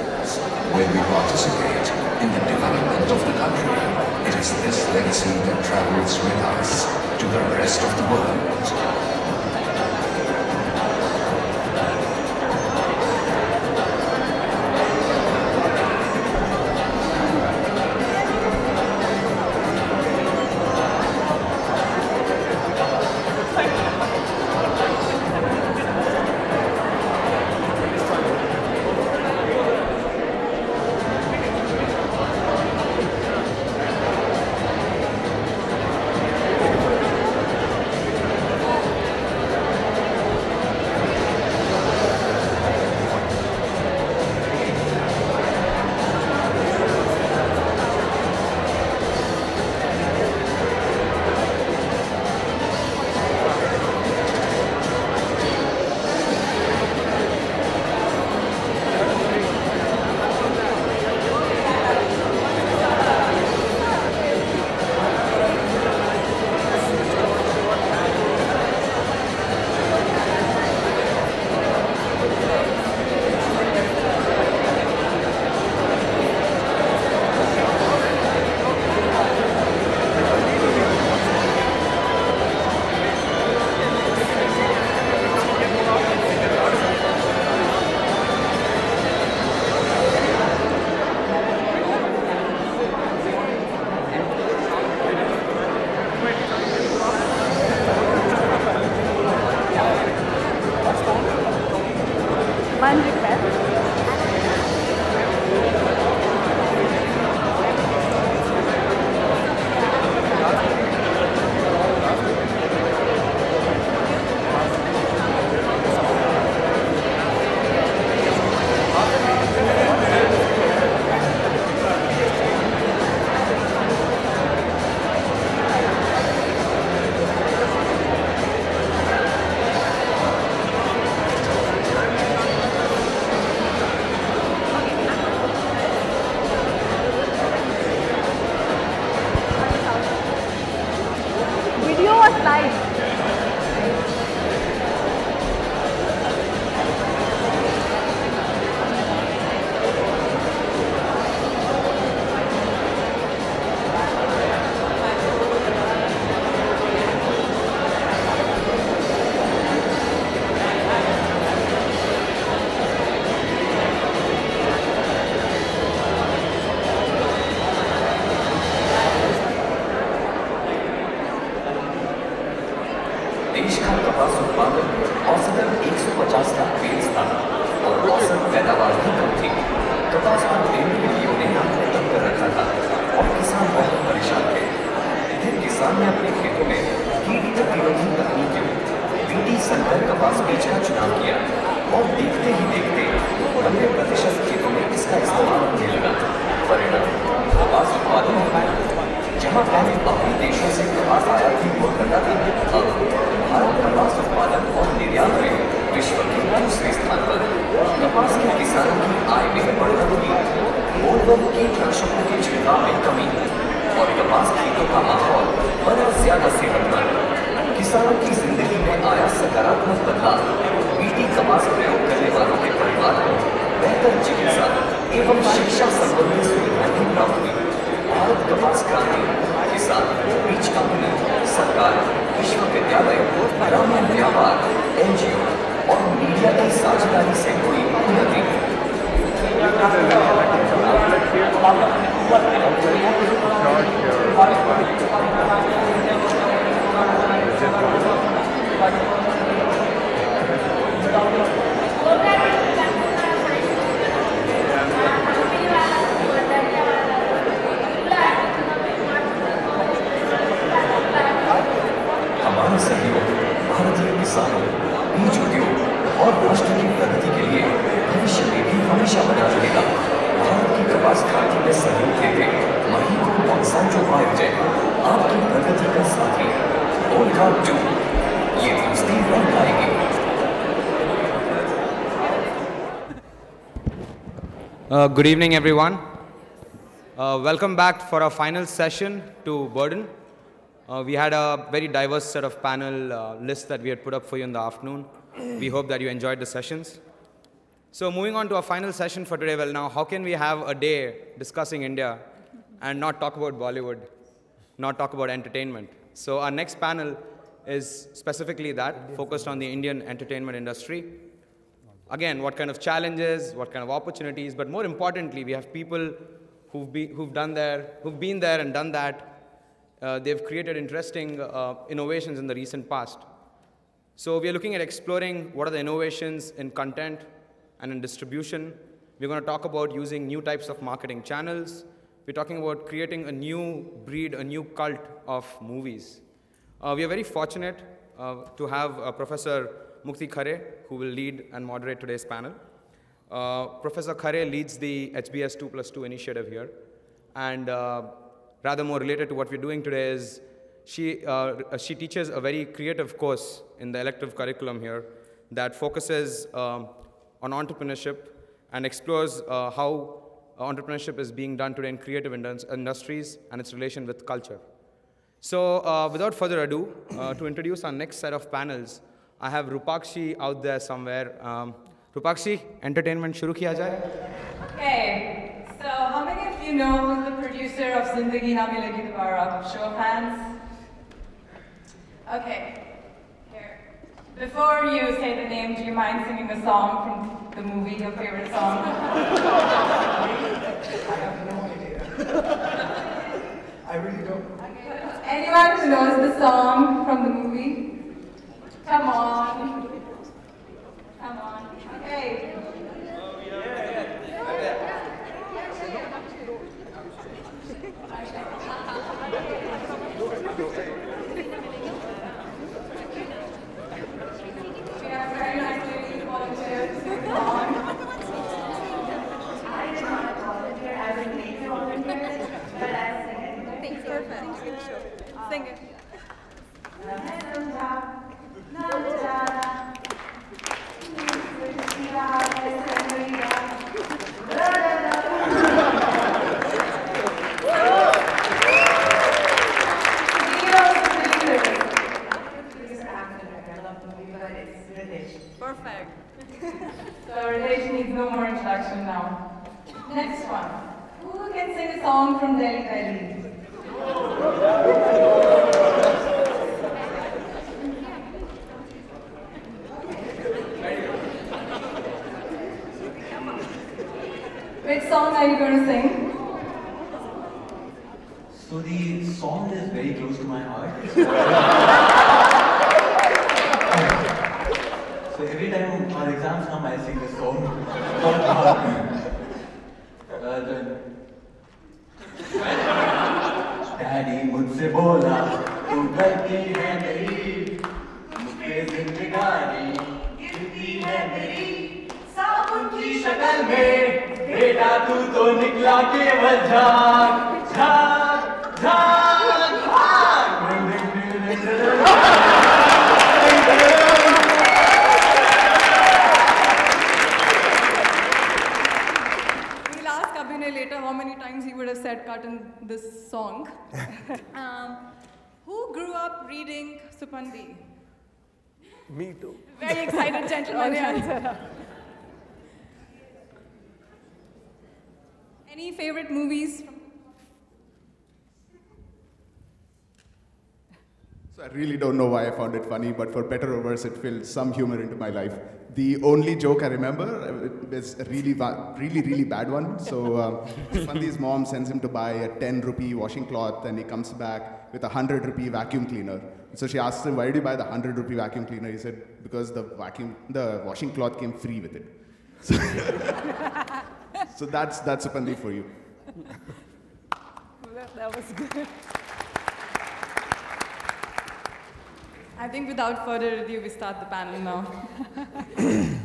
festivals, where we participate in the development of the country. It is this legacy that travels with us to the rest of the world. Good evening, everyone. Welcome back for our final session to Burden. We had a very diverse set of panel lists that we had put up for you in the afternoon. We hope that you enjoyed the sessions. So moving on to our final session for today, well now, how can we have a day discussing India and not talk about Bollywood, not talk about entertainment? So our next panel is specifically that, focused on the Indian entertainment industry. Again, what kind of challenges, what kind of opportunities, but more importantly, we have people who've been there and done that. They've created interesting innovations in the recent past. So we are looking at exploring what are the innovations in content and in distribution. We're going to talk about using new types of marketing channels. We're talking about creating a new breed, a new cult of movies. We are very fortunate to have Professor Mukti Khaire, who will lead and moderate today's panel. Professor Khaire leads the HBS 2+2 initiative here. And rather more related to what we're doing today is she teaches a very creative course in the elective curriculum here that focuses on entrepreneurship and explores how entrepreneurship is being done today in creative industries and its relation with culture. So without further ado, to introduce our next set of panels, I have Rupakshi out there somewhere. Rupakshi, entertainment shuru kiya jaye? Okay, so how many of you know who's the producer of Zindagi Na Milegi Dobara? Show of hands. Okay. Before you say the name, do you mind singing a song from the movie, your favorite song? I have no idea. I really don't. Anyone who knows the song from the movie? Come on. Come on. Okay. Sing it. Perfect. So Ritesh needs no more introduction now. Next one. Who can sing a song from Delhi Belly? Which song are you going to sing? So the song is very close to my heart. So every time our exams come, I sing this song. Daddy मुझसे बोला तू गलती है मेरी मुझे जिंदगानी गिरती है मेरी साबुन की शक्ल में बेटा तू तो निकला केवल झाग झाग झाग We'll ask Abhinay later how many times he would have said cut in this song. Who grew up reading Supandi? Me too. Very excited gentleman. Yeah. Any favorite movies? So I really don't know why I found it funny, but for better or worse, it filled some humor into my life. The only joke I remember is a really bad one. So Pandi's mom sends him to buy a 10 rupee washing cloth, and he comes back with a 100 rupee vacuum cleaner. So she asks him, why did you buy the 100 rupee vacuum cleaner? He said, because the washing cloth came free with it. So that's a Pandi for you. That was good. I think without further ado, we start the panel now.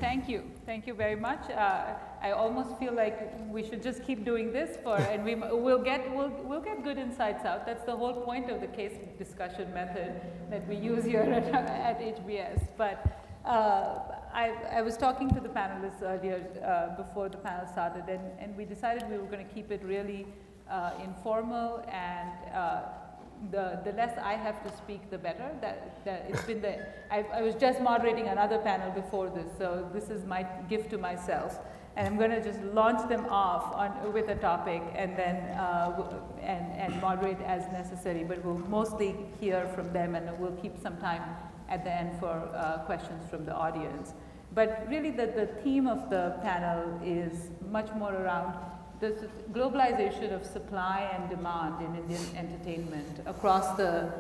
Thank you. Thank you very much. I almost feel like we should just keep doing this and we'll get good insights out. That's the whole point of the case discussion method that we use here at HBS. But I was talking to the panelists earlier before the panel started, and we decided we were going to keep it really informal and the less I have to speak, the better. It's been I was just moderating another panel before this, so this is my gift to myself. And I'm going to just launch them off with a topic and then and moderate as necessary. But we'll mostly hear from them, and we'll keep some time at the end for questions from the audience. But really, the theme of the panel is much more around the globalization of supply and demand in Indian entertainment across the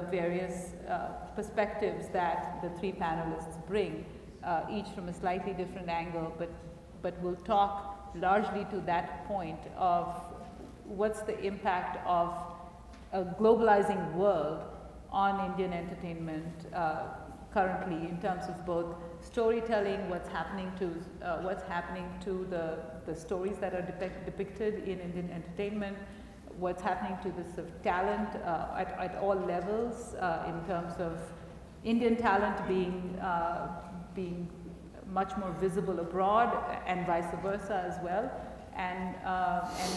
various perspectives that the three panelists bring, each from a slightly different angle, but we'll talk largely to that point of what's the impact of a globalizing world on Indian entertainment currently in terms of both storytelling, what's happening to the stories that are depicted in Indian entertainment, what's happening to the sort of talent at all levels in terms of Indian talent being much more visible abroad and vice versa as well, and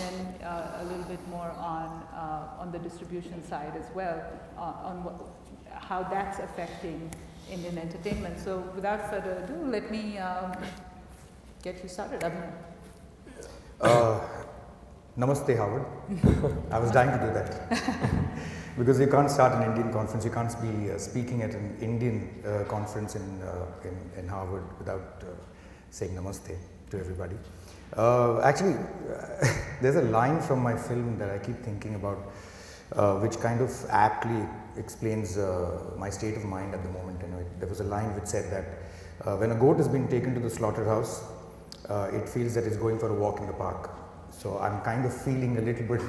then a little bit more on the distribution side as well, on how that's affecting Indian entertainment. So without further ado, let me get you started. Namaste, Howard. I was dying to do that. Because you can't start an Indian conference, you can't be speaking at an Indian conference in Harvard without saying namaste to everybody. Actually, there's a line from my film that I keep thinking about, which kind of aptly explains my state of mind at the moment. There was a line which said that when a goat has been taken to the slaughterhouse, it feels that it's going for a walk in the park. So I'm kind of feeling a little bit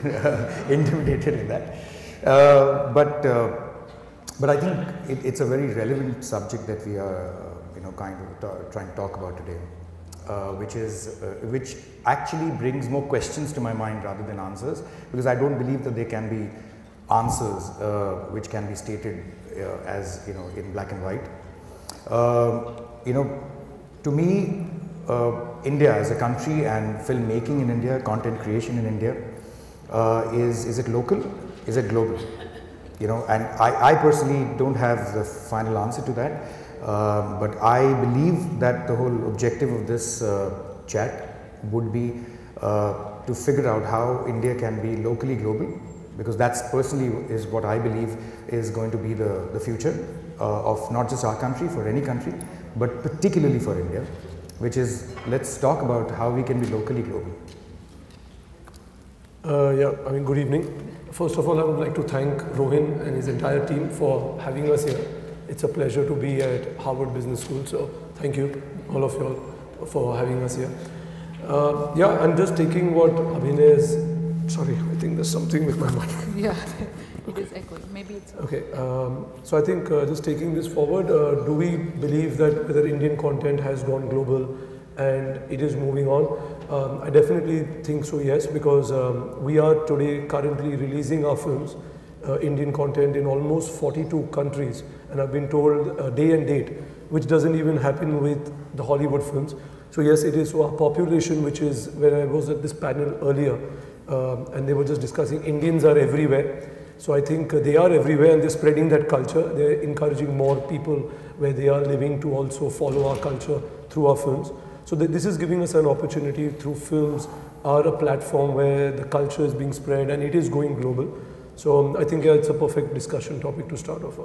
intimidated in that. But I think it's a very relevant subject that we are, kind of trying to talk about today, which actually brings more questions to my mind rather than answers, because I don't believe that there can be answers which can be stated as in black and white. To me, India as a country and filmmaking in India, content creation in India, is it local? Is it global? And I personally don't have the final answer to that, but I believe that the whole objective of this chat would be to figure out how India can be locally global, because that's personally is what I believe is going to be the future of not just our country, for any country, but particularly for India, which is, let's talk about how we can be locally global. Good evening. First of all, I would like to thank Rohin and his entire team for having us here. It's a pleasure to be at Harvard Business School, so thank you, all of you all, for having us here. I'm just taking what Abhinay is, sorry, I think there's something with my mic. Yeah, it is echoing, maybe it's... Okay, so I think just taking this forward, do we believe that whether Indian content has gone global and it is moving on? I definitely think so, yes, because we are today currently releasing our films, Indian content, in almost 42 countries, and I've been told day and date, which doesn't even happen with the Hollywood films. So yes, it is. So our population, which is, when I was at this panel earlier, and they were just discussing Indians are everywhere. So I think they are everywhere, and they're spreading that culture. They're encouraging more people where they are living to also follow our culture through our films. So this is giving us an opportunity through films, are a platform where the culture is being spread and it is going global. So I think it's a perfect discussion topic to start off on.